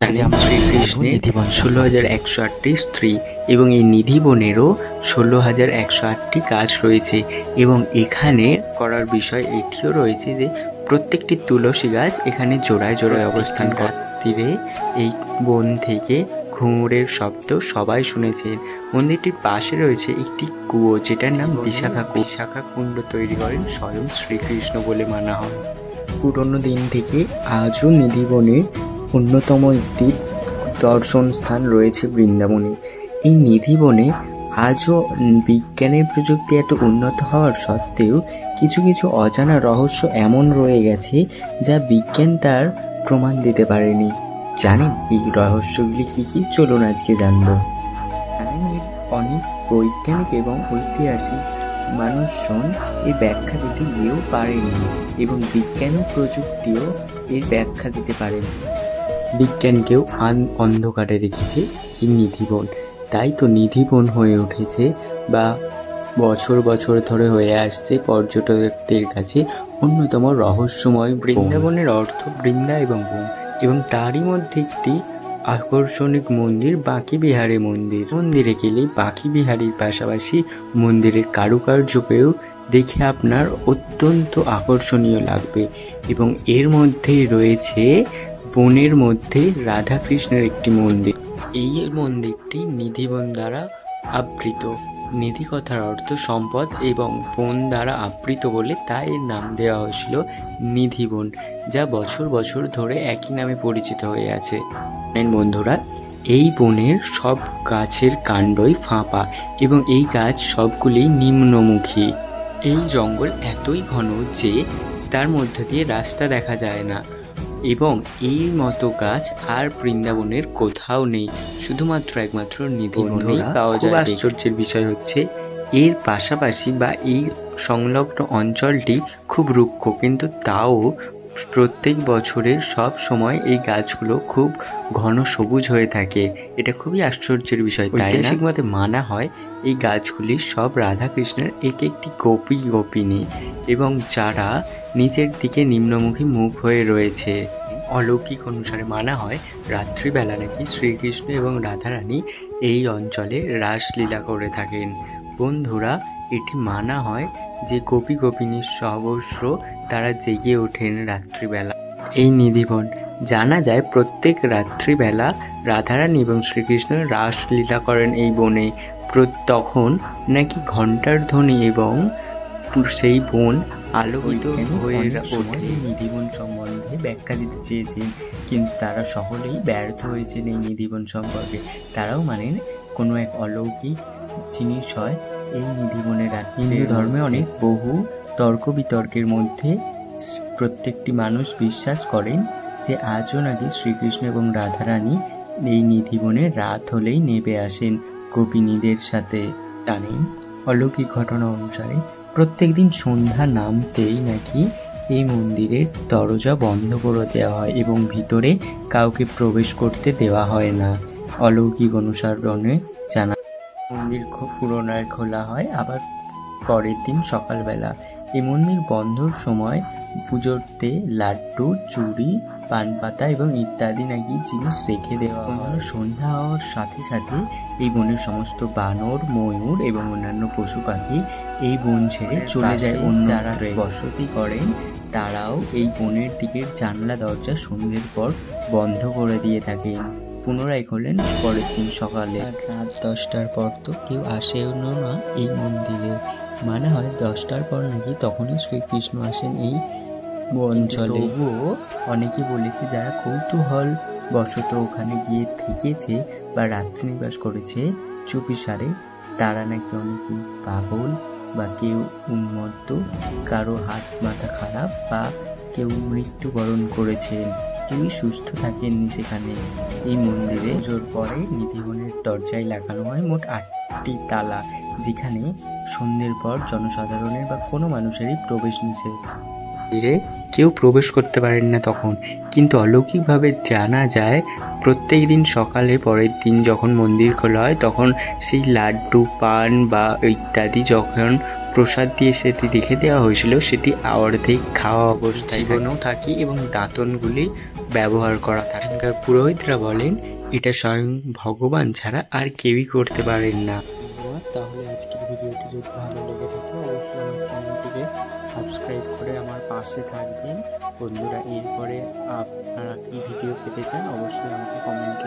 এখানে শ্রীকৃষ্ণের 16,108টি স্ত্রী এবং এই নিধিবনেরও 16,108টি গাছ রয়েছে। এবং এখানে করার বিষয় এটিও রয়েছে যে প্রত্যেকটি তুলসী গাছ এখানে জোড়ায় জোড়ায় অবস্থান তীরে এই বন থেকে ঘুঙুরের শব্দ সবাই শুনেছেন। মন্দিরটির পাশে রয়েছে একটি কুয়ো, যেটার নাম বিশাখা কুণ্ড তৈরি করেন স্বয়ং শ্রীকৃষ্ণ বলে মানা হয়। পুরনো দিন থেকে আজও নিধিবনের অন্যতম একটি দর্শন স্থান রয়েছে বৃন্দাবনে। এই নিধিবনে আজও বিজ্ঞানের প্রযুক্তি এত উন্নত হওয়ার সত্ত্বেও কিছু কিছু অজানা রহস্য এমন রয়ে গেছে যা বিজ্ঞান তার প্রমাণ দিতে পারেনি। জানেন এই রহস্যগুলি কি কি? চলুন আজকে জানবো। অনেক বৈজ্ঞানিক এবং ঐতিহাসিক মানুষজন এর ব্যাখ্যা দিতে গিয়েও পারেনি এবং বিজ্ঞান ও প্রযুক্তিও এর ব্যাখ্যা দিতে পারেনি। বিজ্ঞানকেও অন্ধকারে রেখেছে এই নিধিবন। তাই তো নিধিবন হয়ে উঠেছে বা বছর বছর ধরে হয়ে আসছে পর্যটকদের কাছে অন্যতম রহস্যময়। বৃন্দাবনের অর্থ বৃন্দা এবং বন, এবং তারই মধ্যে একটি আকর্ষণীয় মন্দির বাঁকি বিহারী মন্দির। মন্দিরে গেলে বাঁকি বিহারীর পাশাপাশি মন্দিরের কারুকার্যকেও দেখে আপনার অত্যন্ত আকর্ষণীয় লাগবে। এবং এর মধ্যে রয়েছে বনের মধ্যে রাধাকৃষ্ণের একটি মন্দির। এই মন্দিরটি নিধিবন দ্বারা আবৃত। নিধি কথার অর্থ সম্পদ এবং বন দ্বারা আবৃত বলে তাই এর নাম দেওয়া হয়েছিল নিধিবন, যা বছর বছর ধরে একই নামে পরিচিত হয়ে আছে। বন্ধুরা, এই বনের সব গাছের কাণ্ডই ফাঁপা এবং এই গাছ সবগুলি নিম্নমুখী। এই জঙ্গল এতই ঘন যে তার মধ্যে দিয়ে রাস্তা দেখা যায় না এবং এই মতো গাছ আর বৃন্দাবনের কোথাও নেই, শুধুমাত্র একমাত্র নিধিবনেই পাওয়া যায়। আশ্চর্যের বিষয় হচ্ছে এর পাশাপাশি বা এই সংলগ্ন অঞ্চলটি খুব রুক্ষ, কিন্তু তাও প্রত্যেক বছরের সব সময় এই গাছগুলো খুব ঘন সবুজ হয়ে থাকে। এটা খুবই আশ্চর্যের বিষয়। ঐতিহাসিক মতে মানা হয় এই গাছগুলি সব রাধাকৃষ্ণের এক একটি গোপিনী এবং যারা নিচের দিকে নিম্নমুখী মুখ হয়ে রয়েছে। অলৌকিক অনুসারে মানা হয় রাত্রিবেলা নাকি শ্রীকৃষ্ণ এবং রাধারানী এই অঞ্চলে রাসলীলা করে থাকেন। বন্ধুরা, এটি মানা হয় যে গোপিনীর সহস্র তারা জেগে ওঠেন রাত্রিবেলা। এই নিধিবন জানা যায় প্রত্যেক রাত্রিবেলা রাধারানী এবং শ্রীকৃষ্ণ রাসলীলা করেন এই বনে। তখন নাকি ঘণ্টার ধ্বনি এবং সেই বন আলোকিত হয়ে ওঠে। নিধিবন সম্বন্ধে ব্যাখ্যা দিতে চেয়েছেন, কিন্তু তারা সকলেই ব্যর্থ হয়েছেন এই নিধিবন সম্পর্কে। তারাও মানেন কোনো এক অলৌকিক জিনিস হয় এই নিধিবনের রাত্রে। হিন্দু ধর্মে অনেক বহু তর্ক বিতর্কের মধ্যে প্রত্যেকটি মানুষ বিশ্বাস করেন যে আজও নাকি শ্রীকৃষ্ণ এবং রাধারানী এই নিধিবনে রাত হলেই নেমে আসেন গোপিনীদের সাথে। জানেন, অলৌকিক ঘটনা অনুসারে প্রত্যেক দিন সন্ধ্যা নামতেই নাকি এই মন্দিরের দরজা বন্ধ করে দেওয়া হয় এবং ভিতরে কাউকে প্রবেশ করতে দেওয়া হয় না। অলৌকিক অনুসরণে জানা মন্দির খুব পুনরায় খোলা হয় আবার পরের দিন সকালবেলা। এই মন্দির বন্ধর সময় পুজোতে লাড্ডু, চুড়ি, পান পাতা এবং ইত্যাদি নাকি জিনিস রেখে দেওয়া হয়। সন্ধ্যা হওয়ার সাথে সাথে এই বনের সমস্ত বানর, ময়ূর এবং অন্যান্য পশু পাখি এই বন ছেড়ে চলে যায়। যারা বসতি করেন তারাও এই বনের দিকের জানলা দরজা সন্ধ্যের পর বন্ধ করে দিয়ে থাকেন। পুনরায় খোলেন পরের দিন সকালে। রাত 10টার পর তো কেউ আসেও না এই মন্দিরে। মানে হয় 10টার পর নাকি তখনই শ্রীকৃষ্ণ আসেন এই অঞ্চলে। তবুও অনেকে বলেছে যারা কৌতূহল বশত ওখানে গিয়ে থেকেছে বা রাত্রি নিবাস করেছে চুপিসারে, তারা নাকি অনেকে পাগল বা কেউ উন্মত্ত, কারো হাত মাথা খারাপ বা কেউ মৃত্যুবরণ করেছেন, কেউই সুস্থ থাকেননি সেখানে। এই মন্দিরে জোর পরে নিধিবনের দরজায় লাগানো হয় মোট 8টি তালা, যেখানে সন্ধ্যের পর জনসাধারণের বা কোনো মানুষেরই প্রবেশ নিষেধ। মন্দিরে কেউ প্রবেশ করতে পারেন না তখন, কিন্তু অলৌকিকভাবে জানা যায় প্রত্যেক দিন সকালে পরের দিন যখন মন্দির খোলা হয় তখন সেই লাড্ডু, পান বা ইত্যাদি যখন প্রসাদ দিয়ে সেটি রেখে দেওয়া হয়েছিল সেটি অর্ধেক খাওয়া অবস্থায় থাকে এবং দাঁতনগুলি ব্যবহার করা থাকে। এখানকার পুরোহিতরা বলেন এটা স্বয়ং ভগবান ছাড়া আর কেউই করতে পারেন না। ধন্যবাদ। তাহলে আজকের ভিডিওটি যদি ভালো লেগে থাকে অবশ্যই আমার চ্যানেলটিকে সাবস্ক্রাইব করে আমার পাশে থাকবেন। বন্ধুরা, এরপরে আপনারা কি ভিডিও পেতে চান অবশ্যই আমাকে কমেন্ট